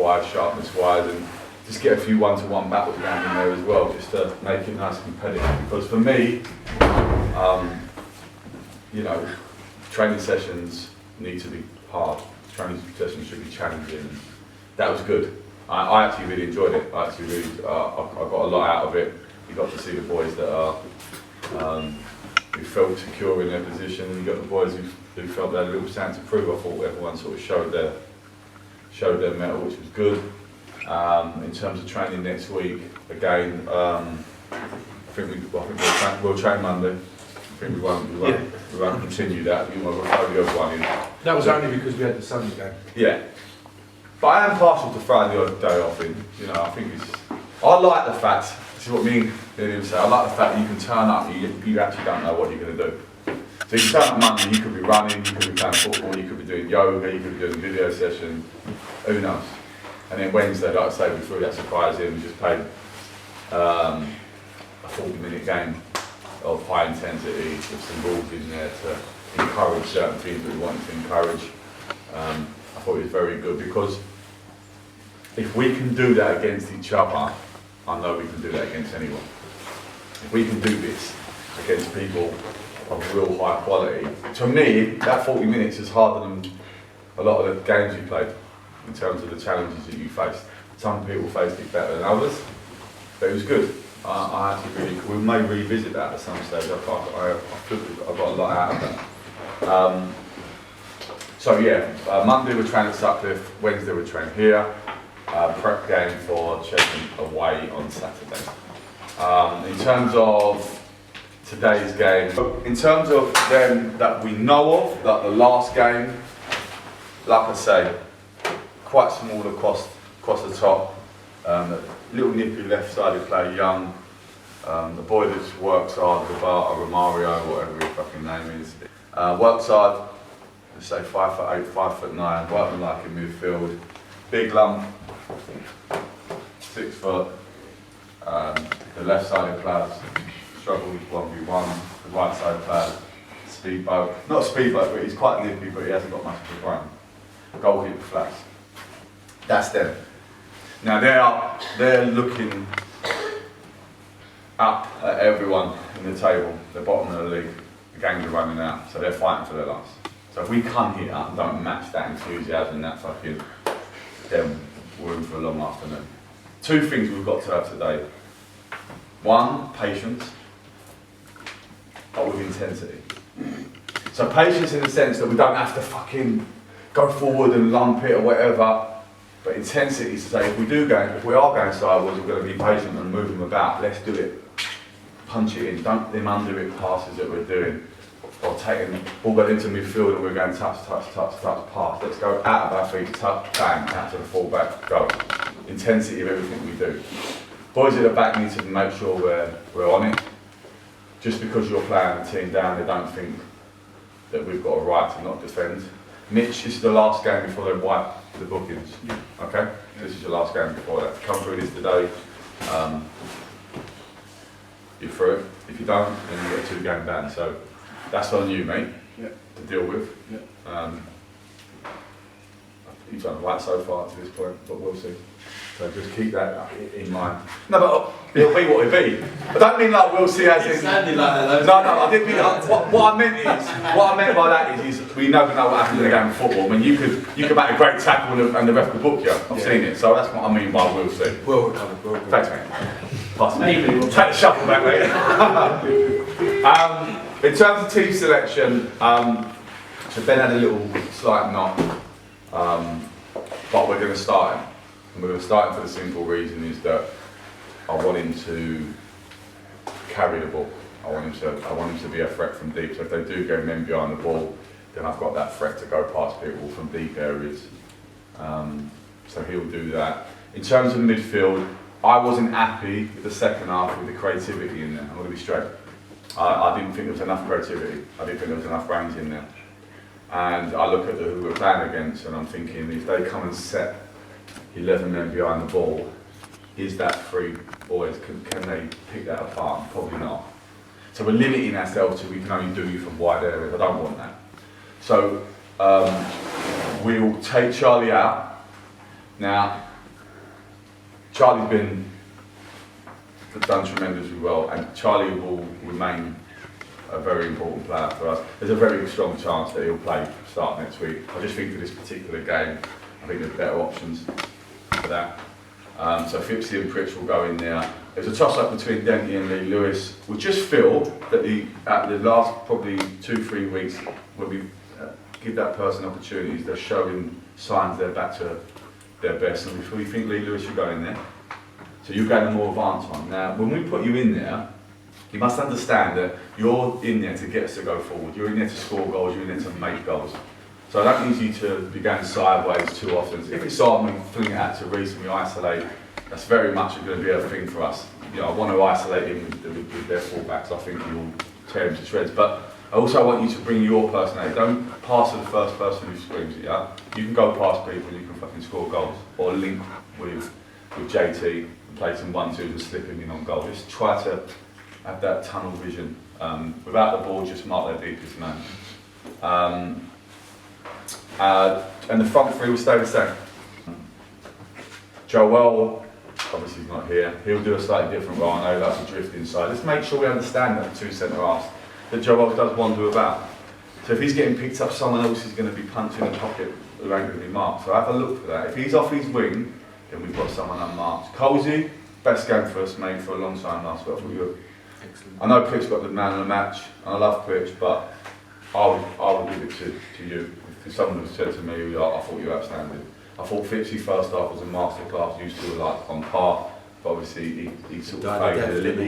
wise, sharpness-wise, and just get a few one-to-one battles down in there as well, just to make it nice and competitive. Because for me, you know, training sessions need to be hard. Training sessions should be challenging. That was good. I actually really enjoyed it. I actually really, I got a lot out of it. You got to see the boys that are who felt secure in their position, and you got the boys who felt they had a little something to prove. I thought everyone sort of showed their mettle, which was good. In terms of training next week, again, I think we'll train Monday. I think we won't continue that. We'll throw the other one in. That was only because we had the Sunday game. Yeah, but I am partial to throwing the odd day off in. You know, I think it's. I like the fact. This is what me and him say. I like the fact that you can turn up. You actually don't know what you're going to do. So you turn up Monday. You could be running. You could be playing football. You could be doing yoga. You could be doing a video session. Who knows? And then Wednesday, like I say, we threw that surprise in. We just played a 40-minute game of high intensity with some rules in there to encourage certain things that we wanted to encourage. I thought it was very good because if we can do that against each other, I know we can do that against anyone. If we can do this against people of real high quality, to me, that 40 minutes is harder than a lot of the games you played in terms of the challenges that you faced. Some people faced it better than others, but it was good. I actually really, we may revisit that at some stage. I got a lot out of that. So yeah, Monday we're training at Sutcliffe, Wednesday we're training here. Prep game for Chesham away on Saturday. In terms of today's game, in terms of them that we know of, like the last game, like I say, quite small across the top. Little nippy left-sided player, young. The boy that works hard, Gabata, Romario, whatever his fucking name is. Works hard, let's say 5'8", 5'9", working like in midfield. Big lump, 6 foot. The left-sided players struggle with 1v1. The right-sided player, speedboat. Not speedboat, but he's quite nippy, but he hasn't got much of a brain. Goalkeeper flats. That's them. Now they're looking up at everyone in the table. They're bottom of the league. The games are running out, so they're fighting for their lives. So if we come here and don't match that enthusiasm and that fucking, then we're in for a long afternoon. 2 things we've got to have today. 1, patience, but with intensity. So patience in the sense that we don't have to fucking go forward and lump it or whatever. But intensity is to say, if we are going sideways, we're going to be patient and move them about. Let's do it. Punch it in. Don't them under it passes that we're doing. Or taking, ball got into midfield and we're going touch, pass. Let's go out of our feet, touch, bang, out to the full back, go. Intensity of everything we do. Boys at the back need to make sure we're on it. Just because you're playing a team down, they don't think that we've got a right to not defend. Mitch, this is the last game before they wipe the bookings. Yeah. Okay? This is your last game before that. Come through this today. You're through it. If you don't, then you get a 2-game ban. So that's on you, mate, to deal with. Yeah. You've done right so far to this point, but we'll see. So just keep that in mind. No, but it'll be what it'll be. I don't mean like we'll see as in. Like that, no, I didn't mean what I meant by that is we never know what happens in a game of football. I mean, you could make a great tackle and the ref could book you. I've seen it, so that's what I mean by we'll see. Well recovered. Thanks, mate. Pass me. Take the shuffle back, mate. In terms of team selection, so Ben had a little slight knock, but we're going to start him. And we're going to start him for the simple reason is that I want him to carry the ball. I want him to be a threat from deep. So if they do go men behind the ball, then I've got that threat to go past people from deep areas. So he'll do that. In terms of midfield, I wasn't happy with the second half with the creativity in there. I'm going to be straight. I didn't think there was enough creativity. I didn't think there was enough brains in there. And I look at who we're playing against and I'm thinking if they come and set 11 men behind the ball, is that 3 boys, can they pick that apart? Probably not. So we're limiting ourselves to we can only do you from wide areas. I don't want that. So we'll take Charlie out. Now, Charlie's done tremendously well, and Charlie will remain a very important player for us. There's a very strong chance that he'll play start next week. I just think for this particular game, I think there's better options for that. So Fipsy and Pritch will go in there. There's a toss-up between Denty and Lee Lewis. We just feel that at the last probably 2-3 weeks, when we give that person opportunities, they're showing signs they're back to their best, and we think Lee Lewis should go in there. So you're getting more advance on. Now, when we put you in there, you must understand that you're in there to get us to go forward. You're in there to score goals, you're in there to make goals. So I don't need you to be going sideways too often. If it's on, we fling it out to Reece and we isolate. That's very much going to be a thing for us. You know, I want to isolate him with their fullbacks. I think you'll tear him to shreds. But I also want you to bring your personality. Don't pass to the first person who screams at you. You can go past people and you can fucking score goals. Or link with JT and play some 1-2s and slip him in on goal. Just try to have that tunnel vision. Without the ball, just mark their deepest man. And the front three will stay the same. Joel, obviously he's not here, he'll do a slightly different role. I know that's a drift inside. Let's make sure we understand that the two centre-halves that Joel does wander about. So if he's getting picked up, someone else is going to be punching a pocket who ain't going to be marked. So have a look for that. If he's off his wing, then we've got someone unmarked. Colsey, best game for us, mate, for a long time last week. I know Pritch got the man of the match, and I love Pritch, but I would give it to you. If someone had said to me, I thought you were outstanding. I thought Fipsy first half was a masterclass, used to like on par, but obviously he sort of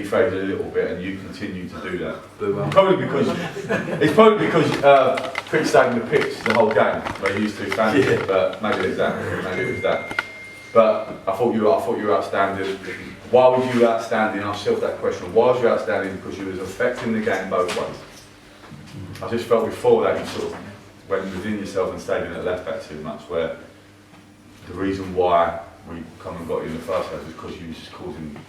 faded a little bit, and you continue to do that. Probably because Pritch stayed in the pitch the whole game, where he used to fancy it, but maybe it's that. Maybe it was that. But I thought you were outstanding. Why was you outstanding? I asked myself that question. Why was you outstanding? Because you was affecting the game both ways. I just felt before that you sort of went within yourself and stayed in at left back too much, where the reason why we come and got you in the first place is because you were just causing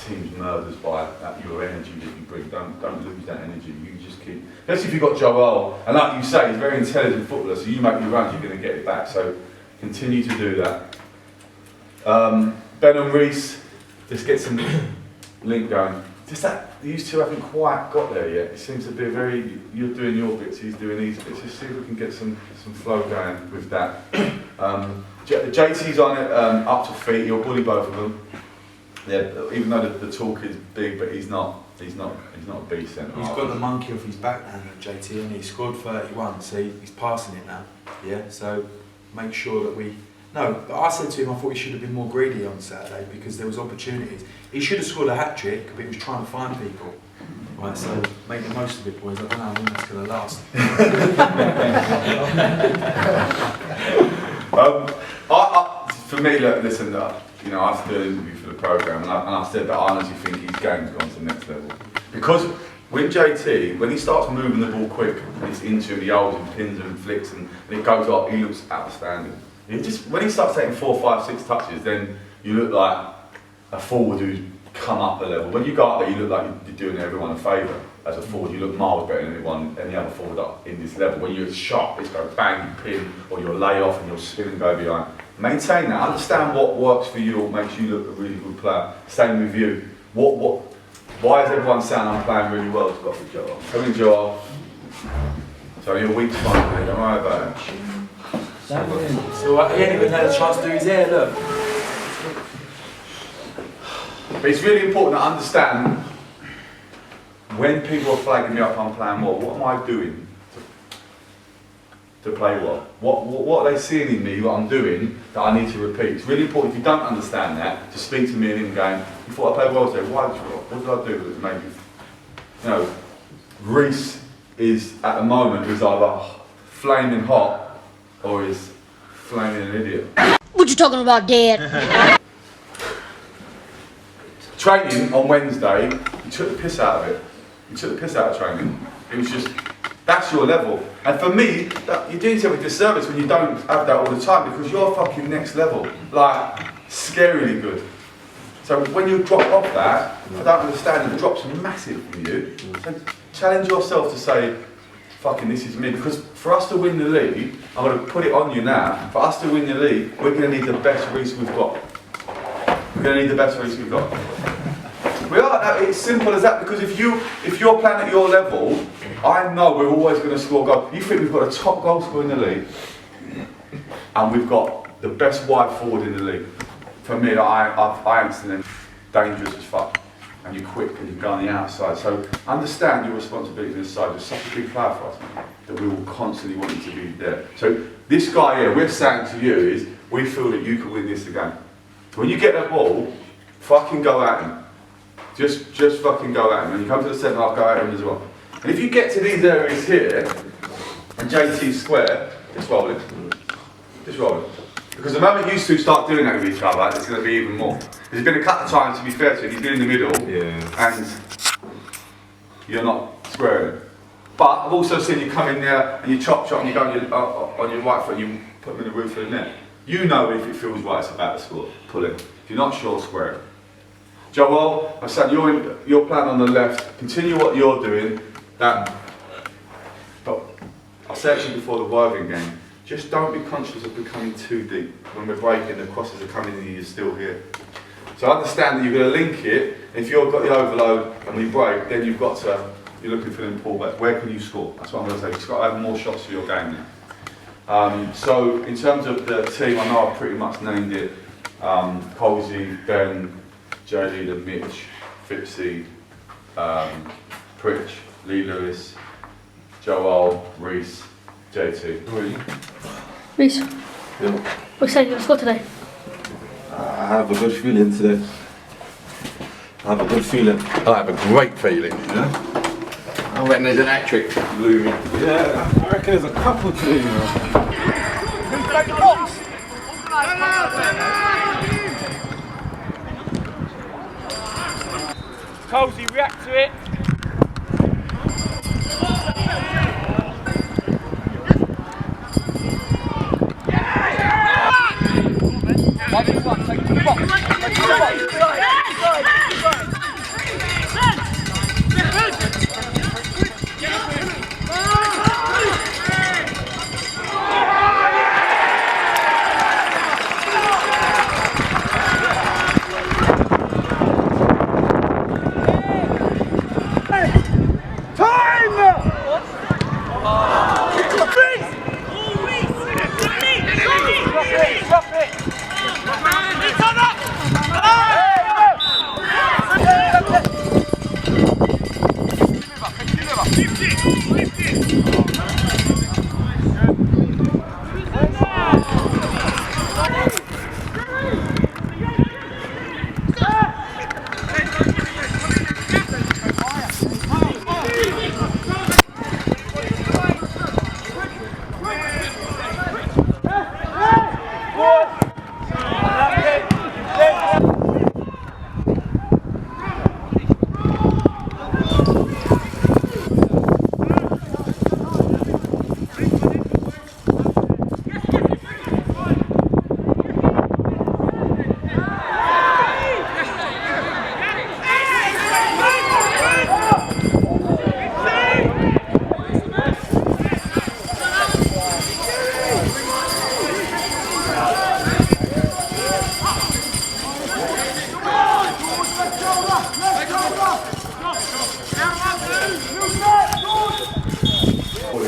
teams murders by your energy that you bring. Don't lose that energy. You just keep, especially if you've got Joel, and like you say, he's a very intelligent footballer, so you make your runs, you're going to get it back. So continue to do that. Ben and Reece, just get some link going. Just that these two haven't quite got there yet. It seems to be you're doing your bits, he's doing his bits. Just see if we can get some flow going with that. JT's on it, up to feet. He'll bully both of them. Yeah, even though the talk is big, but he's not a beast centre. He's got the monkey off his back now, JT, and he scored 31, so he's passing it now. Yeah, so make sure that we. No, I said to him, I thought he should have been more greedy on Saturday because there was opportunities. He should have scored a hat-trick, but he was trying to find people. Right, so make the most of it, boys. I don't know how long that's going to last. For me, look, listen, you know, I have to do an interview for the programme, and I said that I honestly think his game's gone to the next level. Because with JT, when he starts moving the ball quick, and it's into the holes and pins and flicks, and it goes up, he looks outstanding. When he starts taking 4, 5, 6 touches, then you look like a forward who's come up a level. When you go up there, you look like you're doing everyone a favour. As a forward, you look miles better than any other forward up in this level. When you're sharp, it's go bang, you pin, or you'll lay off and you'll spin and go behind. Maintain that. Understand what works for you or makes you look a really good player. Same with you. Why is everyone saying I'm playing really well? It's got to be Joel. Come in, Joel. So you're weak to find me, don't worry about it. So he ain't even had a chance to do his hair, look. But it's really important to understand when people are flagging me up, I'm playing well, what am I doing to play well? What are they seeing in me, what I'm doing, that I need to repeat? It's really important, if you don't understand that, to speak to me and him going, you thought I played well today, what did I do that made you? You know, Reece is, at the moment, is either flaming hot, or is flaming an idiot. What you talking about, Dad? Training on Wednesday, you took the piss out of it. You took the piss out of training. It was just, that's your level. And for me, you're doing yourself a disservice when you don't have that all the time, because you're fucking next level. Like, scarily good. So when you drop off that, I don't understand, the drop's massive for you. So challenge yourself to say, fucking this is me. Because for us to win the league, I'm going to put it on you now, for us to win the league, we're going to need the best Reece we've got. We're going to need the best Reece we've got. We are, it's simple as that, because if you're playing at your level, I know we're always going to score goals. You think we've got a top goal scorer in the league, and we've got the best wide forward in the league. For me, I instantly dangerous as fuck, and you're quick and you go on the outside. So understand your responsibility on this side. You're such a big player for us that we will constantly want you to be there. So this guy here, we're saying to you is, we feel that you can win this again. So when you get that ball, fucking go at him. Just fucking go at him. When you come to the centre half, go at him as well. And if you get to these areas here, and JT's square, just roll it. Just roll it. Because the moment you two start doing that with each other, it's going to be even more. There's been a couple of times, to be fair to you, you've been in the middle, and you're not squaring. But I've also seen you come in there, and you chop, and you go on your right foot, and you put them in the roof of the net. You know if it feels right, it's about to score. Pull it. If you're not sure, square it. Joel, I said you're playing on the left. Continue what you're doing. But I said to you before the Worthing game, just don't be conscious of becoming too deep. When we're breaking, the crosses are coming in and you're still here. So understand that you're going to link it. If you've got the overload and we break, then you're looking for them pullbacks. Where can you score? That's what I'm going to say. You've got to have more shots for your game now. So in terms of the team, I know I've pretty much named it. Colsey, Ben, Jody, the Mitch, Fipsy, Pritch, Lee Lewis, Joel, Reece, JT. Who are you? Reece, Yeah. what excited you to score today? I have a good feeling today. I have a good feeling. I have a great feeling. Yeah? I reckon there's an hat-trick looming. Yeah, I reckon there's a couple too, you know. Colsey, react to it.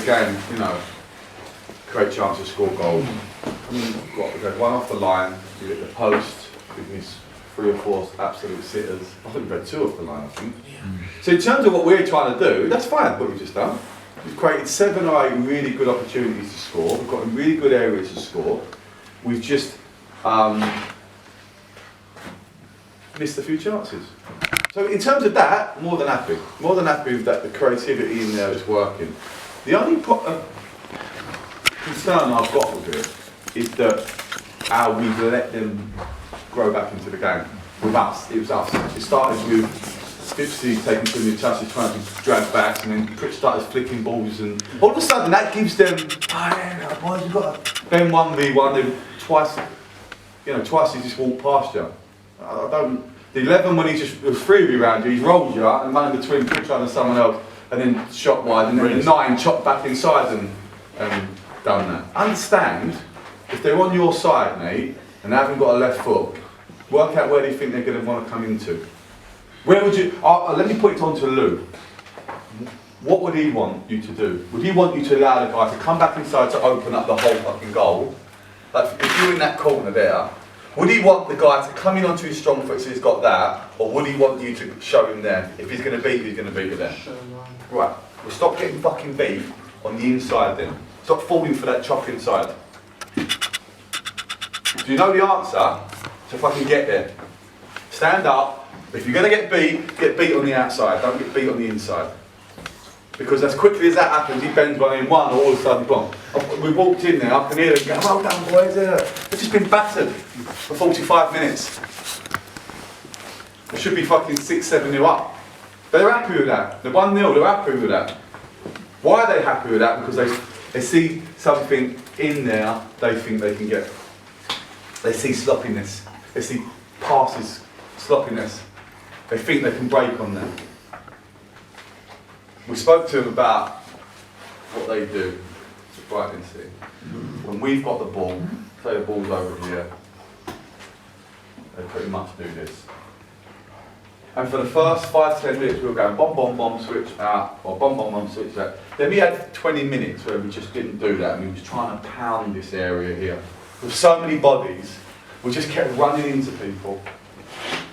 Again, you know, great chance to score goals. You've got to go one off the line, you hit the post, with these 3 or 4 absolute sitters. I think we've had 2 off the line, I think. So in terms of what we're trying to do, that's fine, what we've just done. We've created 7 or 8 really good opportunities to score. We've got really good areas to score. We've just missed a few chances. So in terms of that, more than happy. More than happy with that, the creativity in there is working. The only concern I've got with it is that how we've let them grow back into the game. With us, it was us. It started with Fipsy taking too many touches, trying to drag back, and then Pritch started flicking balls, and all of a sudden that gives them, boys, you've got to Ben 1v1, then twice he just walked past you. The 11 when he just was 3 around you, he's rolled you out and run in between Pritch and someone else. and then shot wide, and then the 9 chopped back inside and done that. Understand, if they're on your side, mate, and they haven't got a left foot, work out where they think they're going to want to come into. Where would you, let me put it on to Lou. What would he want you to do? Would he want you to allow the guy to come back inside to open up the whole fucking goal? Like, if you're in that corner there, would he want the guy to come in onto his strong foot so he's got that, or would he want you to show him there? If he's going to beat you, he's going to beat you there. Right, well stop getting fucking beat on the inside then. Stop falling for that chop inside. Do you know the answer to fucking get there? Stand up. If you're going to get beat on the outside, don't get beat on the inside. Because as quickly as that happens, he bends one in one, or all of a sudden, boom. We walked in there, I can hear them going, well done boys, they've just been battered for 45 minutes. It should be fucking 6-7-0 up. They're happy with that. They're 1-0, they're happy with that. Why are they happy with that? Because they see something in there they think they can get. They see sloppiness. They see passes, sloppiness. They think they can break on that. We spoke to them about what they do. Right, and see. When we've got the ball, say the ball's over here, they pretty much do this. And for the first 5-10 minutes, we were going bomb, bomb, bomb, switch out, or bomb, bomb, bomb, switch out. Then we had 20 minutes where we just didn't do that, and we was trying to pound this area here. With so many bodies, we just kept running into people.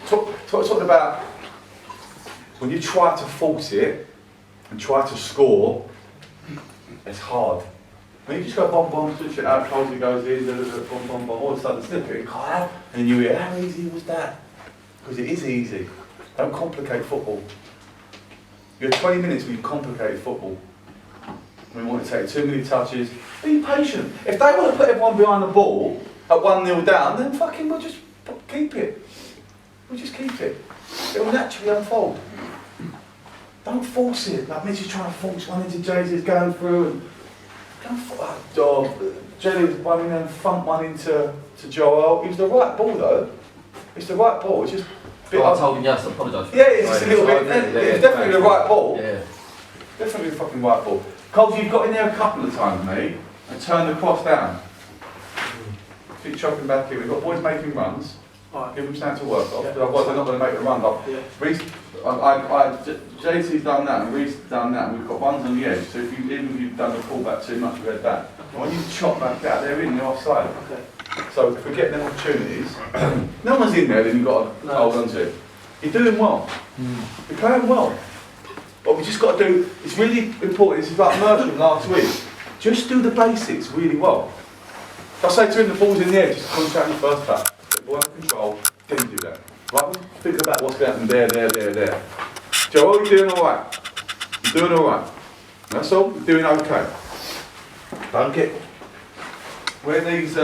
Talking about when you try to force it and try to score, it's hard. When you just go bomb, bomb, switch it out, close it goes in, bomb, bomb, bomb, all of a sudden snip it, and you hear, how easy was that? Because it is easy. Don't complicate football. You have 20 minutes where you complicate football. We want to take too many touches. Be patient. If they want to put everyone behind the ball at 1-0 down, then fucking we'll just keep it. We'll just keep it. It will naturally unfold. Don't force it. Like Mitch's trying to force one into Jay's going through and Jelly was running and thumped one into Joel. It was the right ball though. It's the right ball. It's just a bit. I told him yes, I apologise. Yeah, it's just a little bit. It's definitely the right ball. Yeah. Definitely the fucking right ball. Coles, you've got in there a couple of times, mate, and turned the cross down. Keep chopping back here. We've got boys making runs. Right. Give them something to work off, because otherwise they're not going to make the run off. Yeah. JC's done that, and Reece done that, and we've got ones on the edge. So if you've done the pullback too much, we've had that. And when you chop back out, they're in the offside. Okay. So if we get them opportunities, no one's in there, then you've got to hold on to it. You're doing well. You're playing well. But we just got to do, it's really important, this is like Mersham last week, just do the basics really well. If I say to him the ball's in the air, just concentrate on the first touch. Get the ball under control, then do that. Right? Think about what's going to happen there. Joe, you're doing alright. You're doing alright. That's all, you're doing okay. Don't get, where these,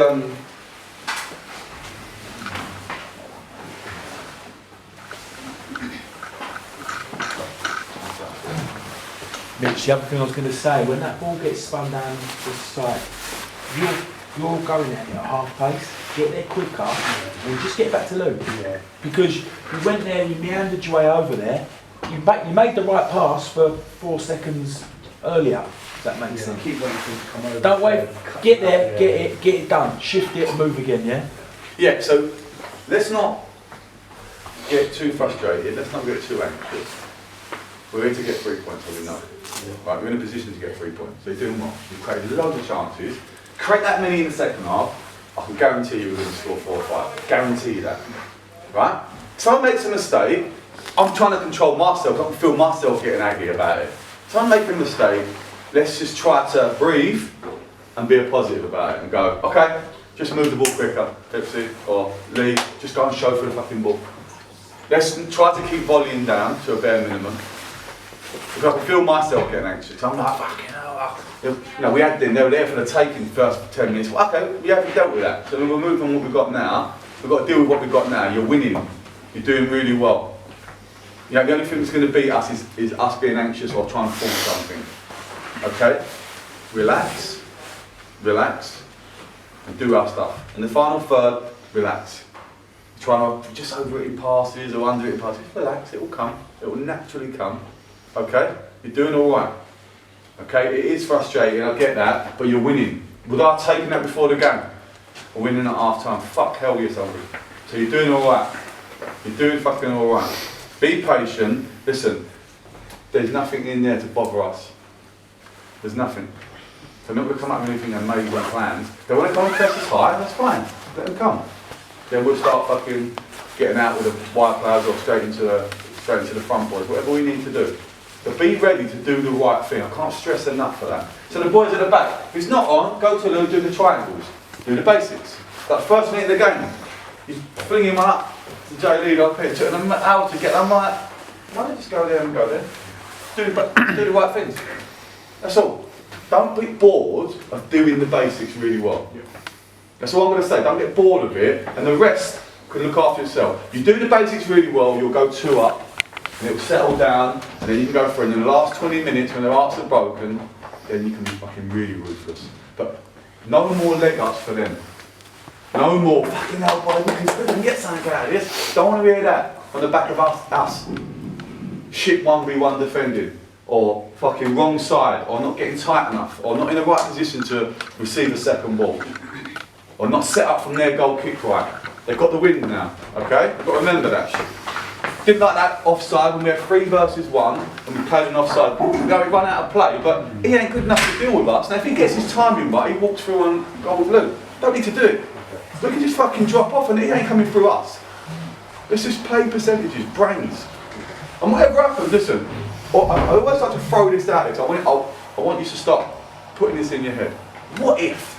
Mitch, the other thing I was going to say, when that ball gets spun down the side, you're going at it at half pace, get there quicker, and just get back to Lou. Yeah. Because you went there, you meandered your way over there, you made the right pass for 4 seconds earlier, if that makes sense. Keep waiting for it to come over. Don't wait, get there, get it done, shift it and move again, yeah? yeah, so let's not get too frustrated, let's not get too anxious. We're here to get 3 points, so we know. Yeah. Right, we're in a position to get 3 points. So you're doing well. You've created loads of chances. Create that many in the second half, I can guarantee you we're going to score 4 or 5. Guarantee you that. Right? Someone makes a mistake, I'm trying to control myself, I can feel myself getting angry about it. Someone makes a mistake, let's just try to breathe and be positive about it and go, okay, just move the ball quicker, Pepsi or Lee, just go and show for the fucking ball. Let's try to keep volume down to a bare minimum. Because I can feel myself getting anxious. I'm like, fucking hell. You know, they were there for the taking the first 10 minutes. Well, okay, we haven't dealt with that. So we'll move on what we've got now. We've got to deal with what we've got now. You're winning. You're doing really well. You know, the only thing that's going to beat us is us being anxious or trying to force something. Okay? Relax. Relax. And do our stuff. And the final third, relax. Try not just over it in passes or under it in passes. Relax, it will come. It will naturally come. Okay? You're doing all right. Okay, it is frustrating, I get that, but you're winning. Would I have taken that before the game? Or winning at half time? Fuck hell yes, I would. So you're doing all right. You're doing fucking all right. Be patient. Listen, there's nothing in there to bother us. There's nothing. They're not going to come up with anything amazing plans. They want to come and test us high, that's fine. Let them come. Then we'll start fucking getting out with the wide players or straight into the front boys, whatever we need to do. But be ready to do the right thing. I can't stress enough for that. So the boys at the back, if it's not on, go to them, do the triangles. Do the basics. Like first minute of the game, you fling him up to J League up here, took them out to get them like, why don't you just go there and go there? Do the right things. That's all. Don't be bored of doing the basics really well. That's all I'm going to say. Don't get bored of it, and the rest can look after yourself. You do the basics really well, you'll go 2 up, and it'll settle down, and then you can go for it. And in the last 20 minutes, when their hearts are broken, then you can be fucking really ruthless. But no more leg ups for them. No more fucking hell, boy, we can get something out of this. Don't want to hear that on the back of us. Shit 1v1 defending, or fucking wrong side, or not getting tight enough, or not in the right position to receive a second ball, or not set up from their goal kick right. They've got the wind now, okay? You've got to remember that shit. Didn't like that offside when we had 3 versus 1 and we played an offside. We run out of play, but he ain't good enough to deal with us. Now if he gets his timing right, he walks through and goal with Lou. Don't need to do it. We can just fucking drop off and he ain't coming through us. Let's just play percentages, brains. And whatever happens, listen, I always like to throw this out there, because I want you to stop putting this in your head. What if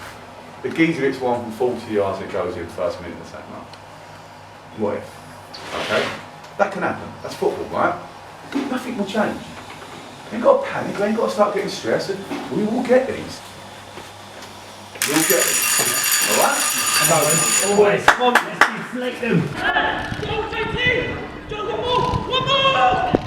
the geezer hits one from 40 yards and it goes in first minute of the second half? What if? Okay? That can happen. That's football, right? Nothing will change. You ain't got to panic, you ain't got to start getting stressed. We will get these. We'll get these. Alright? Always. Come on, let's deflate them. Go, JT! Go, one more!